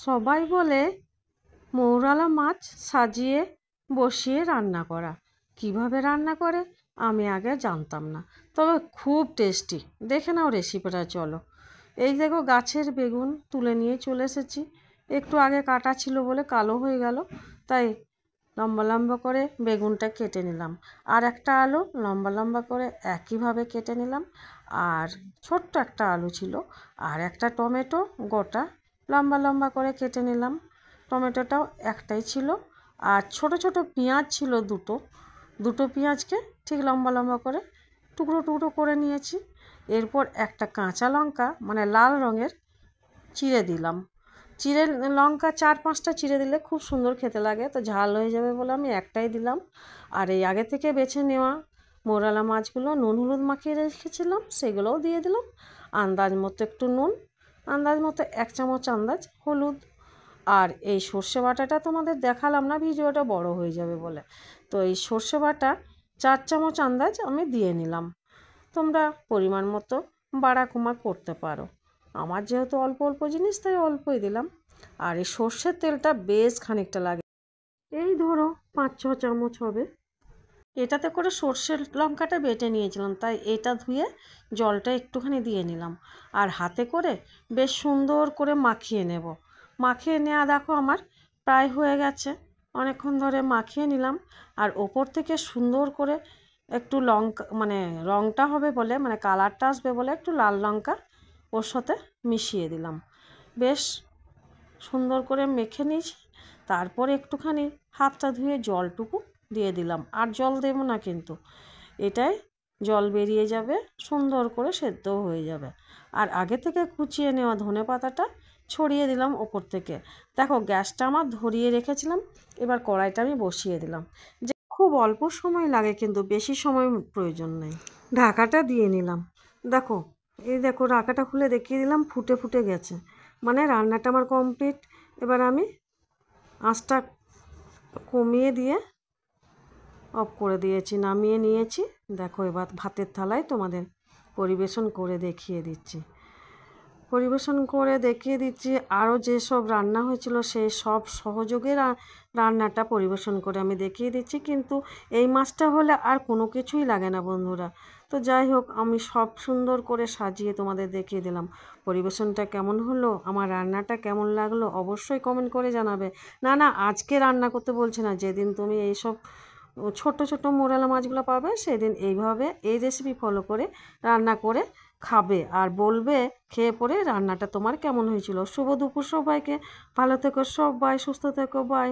সবাই বলে মৌরালা মাছ সাজিয়ে বসিয়ে রান্না করা। কিভাবে রান্না করে আমি আগে জানতাম না, তবে খুব টেস্টি। দেখে নাও রেসিপিটা, চলো। এই দেখো গাছের বেগুন তুলে নিয়ে চলে এসেছি। একটু আগে কাটা ছিল বলে কালো হয়ে গেল, তাই লম্বা লম্বা করে বেগুনটা কেটে নিলাম। আর একটা আলু লম্বা লম্বা করে একইভাবে কেটে নিলাম। আর ছোট্ট একটা আলু ছিল, আর একটা টমেটো গোটা লম্বা লম্বা করে কেটে নিলাম। টমেটোটাও একটাই ছিল। আর ছোট ছোট পেঁয়াজ ছিল দুটো পেঁয়াজকে ঠিক লম্বা লম্বা করে টুকরো টুকরো করে নিয়েছি। এরপর একটা কাঁচা লঙ্কা মানে লাল রঙের চিড়ে দিলাম। চিড়ে লঙ্কা 4-5টা চিড়ে দিলে খুব সুন্দর খেতে লাগে, তো ঝাল হয়ে যাবে বলে আমি একটাই দিলাম। আর এই আগে থেকে বেছে নেওয়া মৌরালা মাছগুলো নুন হলুদ মাখিয়ে রেখেছিলাম, সেগুলোও দিয়ে দিলাম। আন্দাজ মতো একটু নুন, আন্দাজ মতো 1 চামচ আন্দাজ হলুদ। আর এই সর্ষে বাটাটা তোমাদের দেখালাম না, ভিডিওটা বড় হয়ে যাবে বলে। তো এই সর্ষে বাটা 4 চামচ আন্দাজ আমি দিয়ে নিলাম। তোমরা পরিমাণ মতো বাড়া কমা করতে পারো। আমার যেহেতু অল্প অল্প জিনিস তাই অল্পই দিলাম। আর এই সর্ষের তেলটা বেশ খানিকটা লাগে, এই ধরো 5-6 চামচ হবে। এটাতে করে সর্ষের লঙ্কাটা বেটে নিয়েছিলাম, তাই এটা ধুয়ে জলটা একটুখানি দিয়ে নিলাম। আর হাতে করে বেশ সুন্দর করে মাখিয়ে নেব। মাখিয়ে নেওয়া দেখো আমার প্রায় হয়ে গেছে, অনেকক্ষণ ধরে মাখিয়ে নিলাম। আর ওপর থেকে সুন্দর করে একটু লঙ্কা মানে রঙটা হবে বলে মানে কালারটা আসবে বলে একটু লাল লঙ্কা ওর সাথে মিশিয়ে দিলাম। বেশ সুন্দর করে মেখে নিয়েছি। তারপরে একটুখানি হাতটা ধুয়ে জলটুকু দিয়ে দিলাম। আর জল দেব না কিন্তু, এটাই জল বেরিয়ে যাবে, সুন্দর করে সেদ্ধও হয়ে যাবে। আর আগে থেকে কুচিয়ে নেওয়া ধনে পাতাটা ছড়িয়ে দিলাম ওপর থেকে। দেখো গ্যাসটা আমার ধরিয়ে রেখেছিলাম, এবার কড়াইটা আমি বসিয়ে দিলাম। যে খুব অল্প সময় লাগে, কিন্তু বেশি সময় প্রয়োজন নেই। ঢাকাটা দিয়ে নিলাম। দেখো এই দেখো ঢাকাটা খুলে দেখিয়ে দিলাম, ফুটে ফুটে গেছে, মানে রান্নাটা আমার কমপ্লিট। এবার আমি আঁচটা কমিয়ে দিয়ে অফ করে দিয়েছি, নামিয়ে নিয়েছি। দেখো এবার ভাতের থালায় তোমাদের পরিবেশন করে দেখিয়ে দিচ্ছি। আরও যেসব রান্না হয়েছিল সেই সব সহযোগে রান্নাটা পরিবেশন করে আমি দেখিয়ে দিচ্ছি। কিন্তু এই মাছটা হলে আর কোনো কিছুই লাগে না বন্ধুরা। তো যাই হোক, আমি সব সুন্দর করে সাজিয়ে তোমাদের দেখিয়ে দিলাম। পরিবেশনটা কেমন হলো, আমার রান্নাটা কেমন লাগলো অবশ্যই কমেন্ট করে জানাবে। না আজকে রান্না করতে বলছি না, যেদিন তুমি এইসব ছোট ছোট মৌরালা মাছগুলো পাবে সেদিন এইভাবে এই রেসিপি ফলো করে রান্না করে খাবে, আর বলবে খেয়ে পরে রান্নাটা তোমার কেমন হয়েছিল। শুভ দুপুর সবাইকে, ভালো থেকো সবাই, সুস্থ থেকো, বাই।